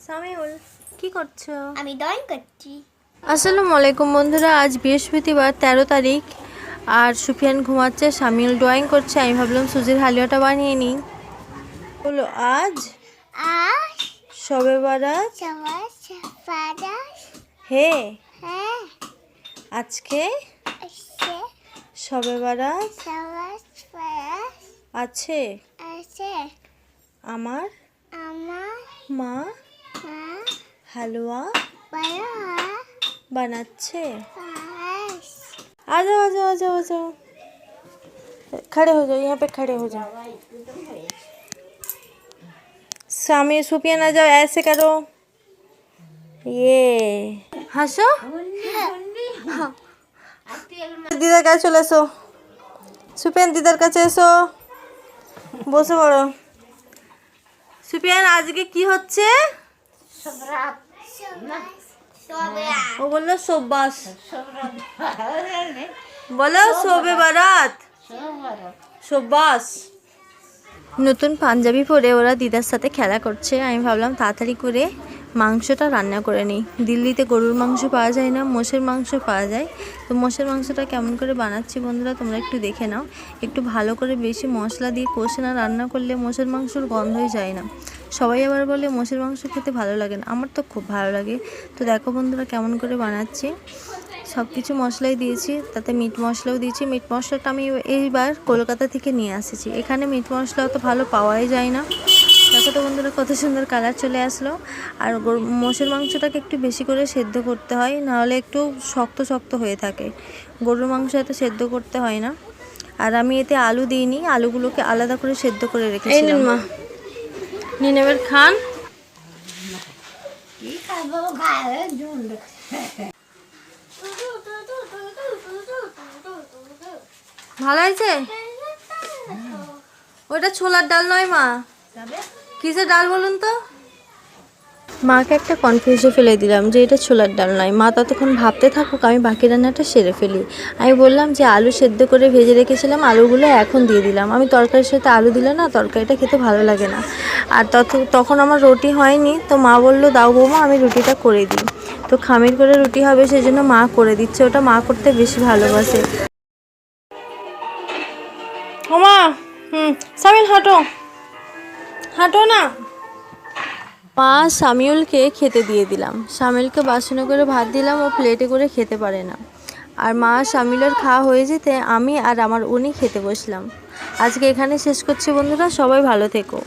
সামিউল কি করছো? আমি ড্রয়িং করছি। আসসালামু আলাইকুম বন্ধুরা, আজ বৃহস্পতিবার 13 তারিখ আর সুফিয়ান ঘুমাচ্ছে, সামিউল ড্রয়িং করছে। আমি ভাবলাম সুজির হালুয়াটা বানিয়ে নিই। বলো আজ আজ শবে বারাত। হে হ্যাঁ আজকে আছে শবে বারাত আছে আছে আমার আমার মা মা হালুয়া বড় बनाচ্ছে। পাস आ जाओ आ जाओ आ जाओ आ जाओ, खड़े हो जाओ, यहाँ पे खड़े हो जाओ। सामी सुफियान आ जाओ, ऐसे करो, ये हंसो। দিদার কাছে চলে এসো, সুফিয়ান দিদার কাছে এসো, বসে পড়ো। সুফিয়ান আজকে কি হচ্ছে? ও বললো সোবাস, বলো শবে বারাত, সোবাস। নতুন পাঞ্জাবি পরে ওরা দিদার সাথে খেলা করছে। আমি ভাবলাম তাড়াতাড়ি করে মাংসটা রান্না করে নিই। দিল্লিতে গরুর মাংস পাওয়া যায় না, মোষের মাংস পাওয়া যায়। তো মোষের মাংসটা কেমন করে বানাচ্ছি বন্ধুরা তোমরা একটু দেখে নাও। একটু ভালো করে বেশি মশলা দিয়ে কষে না রান্না করলে মোষের মাংসর গন্ধই যায় না। সবাই আবার বলে মোষের মাংস খেতে ভালো লাগে না, আমার তো খুব ভালো লাগে। তো দেখো বন্ধুরা কেমন করে বানাচ্ছি। সব কিছু মশলাই দিয়েছি, তাতে মিট মশলাও দিয়েছি। মিট মশলাটা আমি এইবার কলকাতা থেকে নিয়ে এসেছি। এখানে মিট মশলা অত ভালো পাওয়াই যায় না। দেখো তো বন্ধুরা কত সুন্দর কালার চলে আসলো। আর মোষের মাংসটাকে একটু বেশি করে সেদ্ধ করতে হয়, নাহলে একটু শক্ত শক্ত হয়ে থাকে। গরুর মাংস এত সেদ্ধ করতে হয় না। আর আমি এতে আলু দিইনি, আলুগুলোকে আলাদা করে সেদ্ধ করে রেখেছিলাম। মা নিন এবার খান। ভালো হয়েছে? ওটা ছোলার ডাল নয় মা, কিসের ডাল বলুন তো? মাকে একটা কনফিউজে ফেলে দিলাম যে এটা ছোলার ডাল নয়। মা ততক্ষণ ভাবতে থাকুক, আমি বাকি রান্নাটা সেরে ফেলি। আমি বললাম যে আলু সেদ্ধ করে ভেজে রেখেছিলাম, আলুগুলো এখন দিয়ে দিলাম। আমি তরকারির সাথে আলু দিলে না তরকারিটা খেতে ভালো লাগে না। আর তখন আমার রুটি হয়নি, তো মা বললো দাও বৌমা আমি রুটিটা করে দিই। তো খামির করে রুটি হবে সেজন্য মা করে দিচ্ছে, ওটা মা করতে বেশি ভালোবাসে। ওমা সামিল হাঁটো, হাঁটো না। মা সামিউলকে খেতে দিয়ে দিলাম। সামিউলকে বাসনে করে ভাত দিলাম, ও প্লেটে করে খেতে পারে না। আর মা সামিউলের খাওয়া হয়ে যেতে আমি আর আমার উনি খেতে বসলাম। আজকে এখানে শেষ করছি বন্ধুরা, সবাই ভালো থেকো।